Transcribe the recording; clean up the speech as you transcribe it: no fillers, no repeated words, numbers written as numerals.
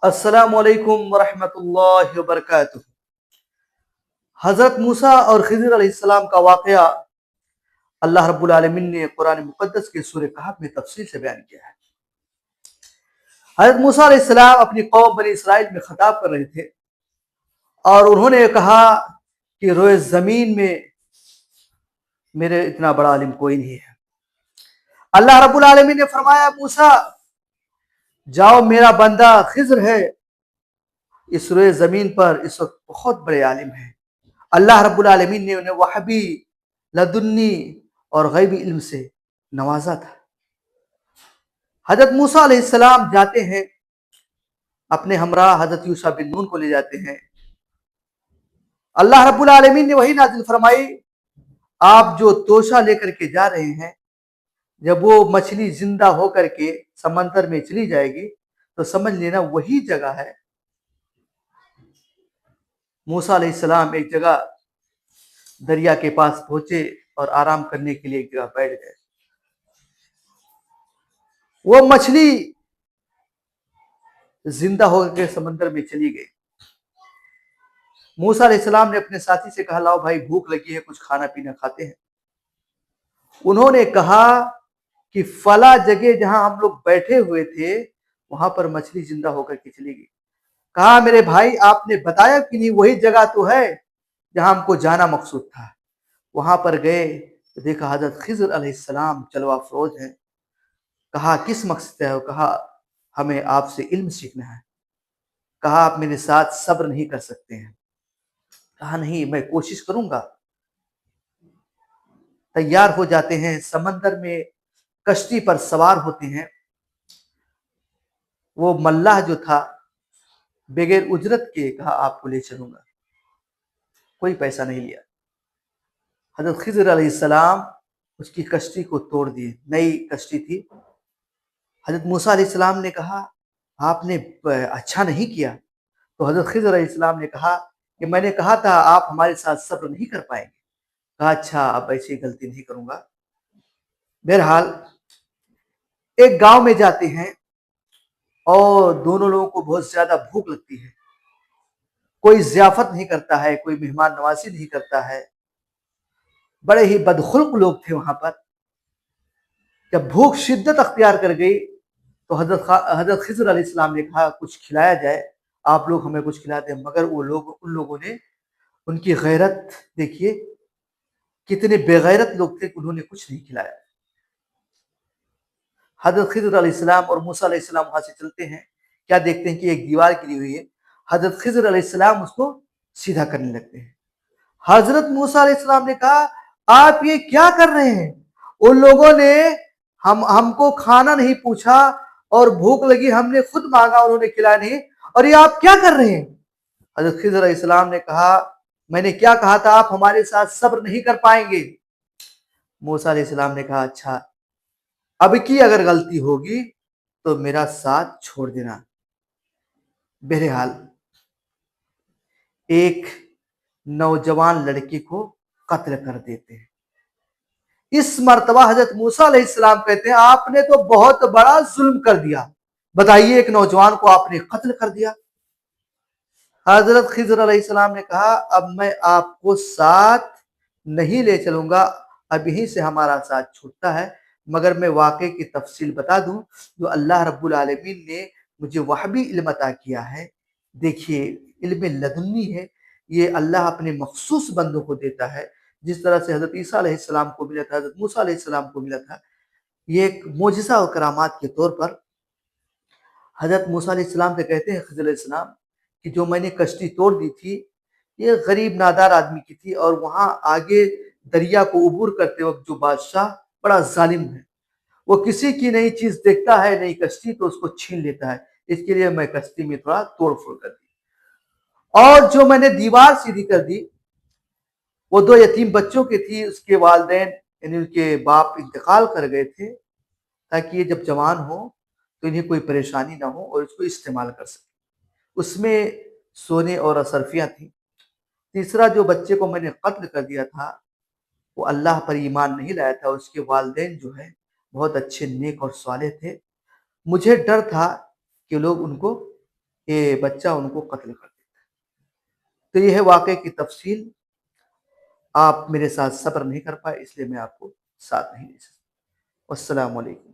السلام علیکم ورحمۃ اللہ وبرکاتہ۔ حضرت موسیٰ اور خضر علیہ السلام کا واقعہ اللہ رب العالمین نے قرآن مقدس کے سورہ کہف میں تفصیل سے بیان کیا ہے۔ حضرت موسیٰ علیہ السلام اپنی قوم بنی اسرائیل میں خطاب کر رہے تھے اور انہوں نے کہا کہ روئے زمین میں میرے اتنا بڑا عالم کوئی نہیں ہے۔ اللہ رب العالمین نے فرمایا موسیٰ جاؤ، میرا بندہ خضر ہے، اس روئے زمین پر اس وقت بہت بڑے عالم ہیں۔ اللہ رب العالمین نے انہیں وحبی، لدنی اور غیبی علم سے نوازا تھا۔ حضرت موسیٰ علیہ السلام جاتے ہیں، اپنے ہمراہ حضرت یوشع بن نون کو لے جاتے ہیں۔ اللہ رب العالمین نے وہی نازل فرمائی، آپ جو توشہ لے کر کے جا رہے ہیں، جب وہ مچھلی زندہ ہو کر کے سمندر میں چلی جائے گی تو سمجھ لینا وہی جگہ ہے۔ موسیٰ علیہ السلام ایک جگہ دریا کے پاس پہنچے اور آرام کرنے کے لیے ایک جگہ بیٹھ گئے۔ وہ مچھلی زندہ ہو کے سمندر میں چلی گئی۔ موسیٰ علیہ السلام نے اپنے ساتھی سے کہا لاؤ بھائی، بھوک لگی ہے، کچھ کھانا پینا کھاتے ہیں۔ انہوں نے کہا کہ فلاں جگہ جہاں ہم لوگ بیٹھے ہوئے تھے وہاں پر مچھلی زندہ ہو کر کے چلی گئی۔ کہا میرے بھائی آپ نے بتایا کہ نہیں، وہی جگہ تو ہے جہاں ہم کو جانا مقصود تھا۔ وہاں پر گئے تو دیکھا حضرت خضر علیہ السلام جلوہ افروز ہیں۔ کہا کس مقصد ہے؟ کہا ہمیں آپ سے علم سیکھنا ہے۔ کہا آپ میرے ساتھ صبر نہیں کر سکتے ہیں؟ کہا نہیں، میں کوشش کروں گا۔ تیار ہو جاتے ہیں، سمندر میں کشتی پر سوار ہوتے ہیں۔ وہ ملاح جو تھا بغیر اجرت کے کہا آپ کو لے چلوں گا، کوئی پیسہ نہیں لیا۔ حضرت خضر علیہ السلام اس کی کشتی کو توڑ دیے، نئی کشتی تھی۔ حضرت موسیٰ علیہ السلام نے کہا آپ نے اچھا نہیں کیا۔ تو حضرت خضر علیہ السلام نے کہا کہ میں نے کہا تھا آپ ہمارے ساتھ صبر نہیں کر پائیں گے۔ کہا اچھا، اب ایسی غلطی نہیں کروں گا۔ بہرحال ایک گاؤں میں جاتے ہیں اور دونوں لوگوں کو بہت زیادہ بھوک لگتی ہے۔ کوئی ضیافت نہیں کرتا ہے، کوئی مہمان نوازی نہیں کرتا ہے، بڑے ہی بدخلق لوگ تھے وہاں پر۔ جب بھوک شدت اختیار کر گئی تو حضرت خضر علیہ السلام نے کہا کچھ کھلایا جائے، آپ لوگ ہمیں کچھ کھلاتے ہیں۔ مگر ان لوگوں نے، ان کی غیرت دیکھیے، کتنے بے غیرت لوگ تھے کہ انہوں نے کچھ نہیں کھلایا۔ حضرت خضر علیہ السلام اور موسیٰ علیہ السلام وہاں سے چلتے ہیں، کیا دیکھتے ہیں کہ ایک دیوار گری ہوئی ہے۔ حضرت خضر علیہ السلام اس کو سیدھا کرنے لگتے ہیں۔ حضرت موسیٰ علیہ السلام نے کہا آپ یہ کیا کر رہے ہیں؟ ان لوگوں نے ہم کو کھانا نہیں پوچھا اور بھوک لگی ہم نے خود مانگا، انہوں نے کھلایا نہیں، اور یہ آپ کیا کر رہے ہیں؟ حضرت خضر علیہ السلام نے کہا میں نے کیا کہا تھا، آپ ہمارے ساتھ صبر نہیں کر پائیں گے۔ موسیٰ علیہ السلام نے کہا اچھا، اب کی اگر غلطی ہوگی تو میرا ساتھ چھوڑ دینا۔ بہرحال ایک نوجوان لڑکی کو قتل کر دیتے ہیں۔ اس مرتبہ حضرت موسیٰ علیہ السلام کہتے ہیں آپ نے تو بہت بڑا ظلم کر دیا، بتائیے ایک نوجوان کو آپ نے قتل کر دیا۔ حضرت خضر علیہ السلام نے کہا اب میں آپ کو ساتھ نہیں لے چلوں گا، اب یہیں سے ہمارا ساتھ چھوٹتا ہے، مگر میں واقعے کی تفصیل بتا دوں جو اللہ رب العالمین نے مجھے وحبی علم عطا کیا ہے۔ دیکھیے علم لدنی ہے، یہ اللہ اپنے مخصوص بندوں کو دیتا ہے، جس طرح سے حضرت عیسیٰ علیہ السلام کو ملا تھا، حضرت موسیٰ علیہ السلام کو ملا تھا۔ یہ ایک معجزہ اور کرامات کے طور پر حضرت موسیٰ علیہ السلام سے کہتے ہیں خضر علیہ السلام کہ جو میں نے کشتی توڑ دی تھی یہ غریب نادار آدمی کی تھی، اور وہاں آگے دریا کو عبور کرتے وقت جو بادشاہ بڑا ظالم ہے، وہ کسی کی نئی چیز دیکھتا ہے، نئی کشتی، تو اس کو چھین لیتا ہے، اس کے لیے میں کشتی میں تھوڑا توڑ پھوڑ کر دی۔ اور جو میں نے دیوار سیدھی کر دی وہ دو یتیم بچوں کی تھی، اس کے والدین یعنی ان کے باپ انتقال کر گئے تھے، تاکہ یہ جب جوان ہو تو انہیں کوئی پریشانی نہ ہو اور اس کو استعمال کر سکے۔ اس میں سونے اور اصرفیاں تھیں۔ تیسرا جو بچے کو میں نے قتل کر دیا تھا وہ اللہ پر ایمان نہیں لایا تھا، اس کے والدین جو ہے بہت اچھے نیک اور صالح تھے۔ مجھے ڈر تھا کہ لوگ ان کو یہ بچہ ان کو قتل کر دیتا ہے۔ تو یہ ہے واقعے کی تفصیل۔ آپ میرے ساتھ صبر نہیں کر پائے، اس لیے میں آپ کو ساتھ نہیں دے سکتا۔ والسلام علیکم۔